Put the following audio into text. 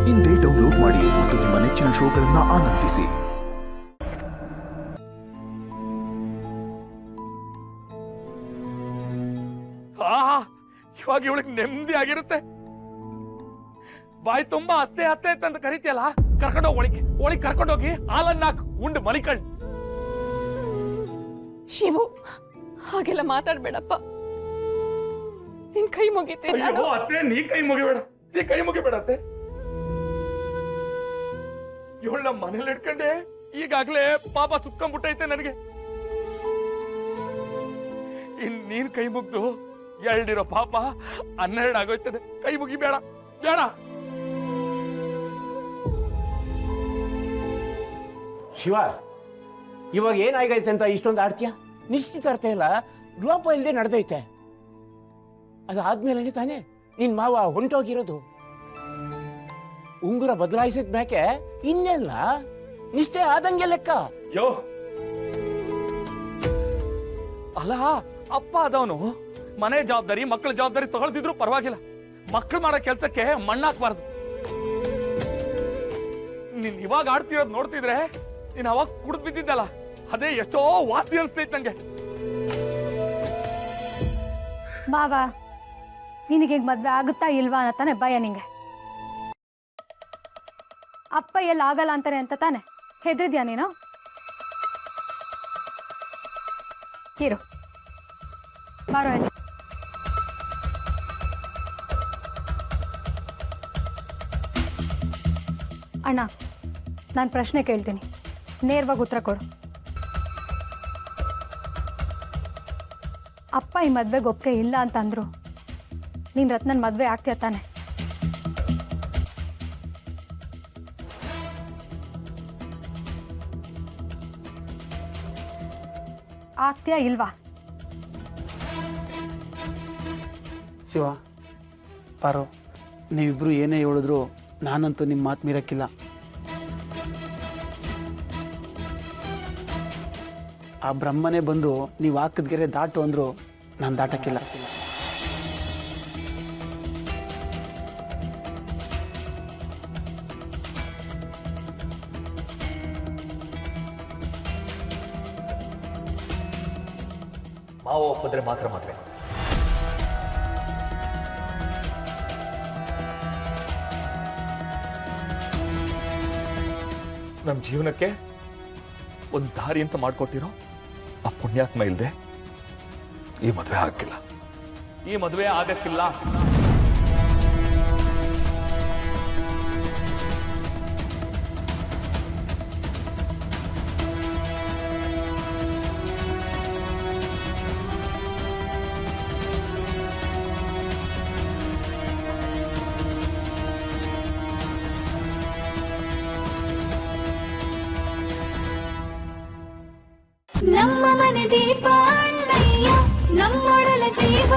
ಇಂದೇ ಡೌನ್ಲೋಡ್ ಮಾಡಿ ಮತ್ತು ನಿಮ್ಮ ನೆಚ್ಚಿನ ಶೋಗಳನ್ನ ಆನಂದಿಸಿ. ಇವಾಗ ಇವಳಿಗೆ ನೆಮ್ಮದಿ ಆಗಿರುತ್ತೆ. ಬಾಯಿ ತುಂಬಾ ಅತ್ತೆ ಅತ್ತೆ ಅಂತ ಕರಿತಿಯಲ್ಲ, ಕರ್ಕೊಂಡೋಗಿ ಒಳಗೆ ಕರ್ಕೊಂಡೋಗಿ ಹಾಲನ್ನಾಕ್ ಉಂಡು ಮಲಿಕಳ್. ಶಿವು, ಹಾಗೆಲ್ಲ ಮಾತಾಡ್ಬೇಡಪ್ಪ, ನಿನ್ ಕೈ ಮುಗಿತೀನಿ. ಅತ್ತೆ ನೀ ಕೈ ಮುಗಿಬೇಡ ಅತ್ತೆ. ಇವಳು ನಮ್ಮ ಮನೇಲಿ ಇಟ್ಕೊಂಡೆ ಈಗಾಗ್ಲೇ ಪಾಪ ಸುತ್ಕೊಂಡ್ಬಿಟ್ಟೈತೆ ನನಗೆ. ನೀನ್ ಕೈ ಮುಗ್ದು ಎರಡಿರೋ ಪಾಪ 12 ಆಗೋಯ್ತದೆ. ಕೈ ಮುಗಿಬೇಡ ಬೇಡ. ಶಿವ, ಇವಾಗ ಏನಾಗೈತೆ ಅಂತ ಇಷ್ಟೊಂದು ಆಡ್ತೀಯ? ನಿಶ್ಚಿತಾರ್ಥ ಇಲ್ಲ, ಲೋಪ ಇಲ್ಲದೆ ನಡೆದೈತೆ. ಅದಾದ್ಮೇಲೆ ತಾನೇ ನಿನ್ ಮಾವ ಹೊಂಟೋಗಿರೋದು. ಉಂಗುರ ಬದಲಾಯಿಸಿದ ಮ್ಯಾಕೆ ಇನ್ನೆಲ್ಲ ನಿಶ್ಚಯ ಆದಂಗೆ ಲೆಕ್ಕ. ಯೋ ಅಲ್ಲ, ಅಪ್ಪ ಅದವನು ಮನೆ ಜವಾಬ್ದಾರಿ ಮಕ್ಕಳ ಜವಾಬ್ದಾರಿ ತಗೊಳ್ತಿದ್ರು ಪರವಾಗಿಲ್ಲ, ಮಕ್ಕಳು ಮಾಡೋ ಕೆಲ್ಸಕ್ಕೆ ಮಣ್ಣಾಕ್ಬಾರ್ದು. ನೀನ್ ಇವಾಗ ಆಡ್ತಿರೋದ್ ನೋಡ್ತಿದ್ರೆ ನೀನ್ ಅವಾಗ ಕುಡಿದ್ ಬಿದ್ದಿದ್ದಲ್ಲ, ಅದೇ ಎಷ್ಟೋ ವಾಸಿ ಅನ್ಸ್ತೈತ್ ನಂಗೆ. ಮಾವ, ನಿನಗೆ ಮದ್ವೆ ಆಗುತ್ತಾ ಇಲ್ವಾ ಅನ್ನತಾನೆ ಭಯ ನಿಂಗೆ. ಅಪ್ಪ ಎಲ್ಲ ಆಗಲ್ಲ ಅಂತಾರೆ ಅಂತ ತಾನೆ ಹೆದ್ರಿದ್ಯಾ ನೀನು? ಹೀರೋ ಬಾರೋ ಇಲ್ಲಿ. ಅಣ್ಣ, ನಾನು ಪ್ರಶ್ನೆ ಕೇಳ್ತೀನಿ, ನೇರವಾಗಿ ಉತ್ತರ ಕೊಡು. ಅಪ್ಪ ಈ ಮದ್ವೆಗೆ ಒಪ್ಪಿಗೆ ಇಲ್ಲ ಅಂತ ಅಂದ್ರು, ನೀನ್ ರತ್ನನ್ ಮದ್ವೆ ಆಗ್ತೀಯ ತಾನೆ? ಆಗ್ತೀಯಾ ಇಲ್ವಾ? ಶಿವ, ಪಾರೋ, ನೀವಿಬ್ರು ಏನೇ ಹೇಳಿದ್ರು ನಾನಂತೂ ನಿಮ್ಮ ಮಾತು ಮೀರಕ್ಕಿಲ್ಲ. ಆ ಬ್ರಹ್ಮನೇ ಬಂದು ನೀವು ಹಾಕಿದ ಗೆರೆ ದಾಟು ಅಂದ್ರು ನಾನು ದಾಟಕ್ಕಿಲ್ಲ. ಮಾವ ಒಪ್ಪಿದ್ರೆ ಮಾತ್ರ ಮದ್ವೆ. ನಮ್ಮ ಜೀವನಕ್ಕೆ ಒಂದು ದಾರಿ ಅಂತ ಮಾಡ್ಕೊಟ್ಟಿರೋ ಆ ಪುಣ್ಯಾತ್ಮ ಇಲ್ದೆ ಈ ಮದುವೆ ಆಗಕ್ಕಿಲ್ಲ. ನಮ್ಮ ಮನೆ ದೀಪ ಅಣ್ಣಯ್ಯ, ನಮ್ಮೊಡಲ ಜೀವ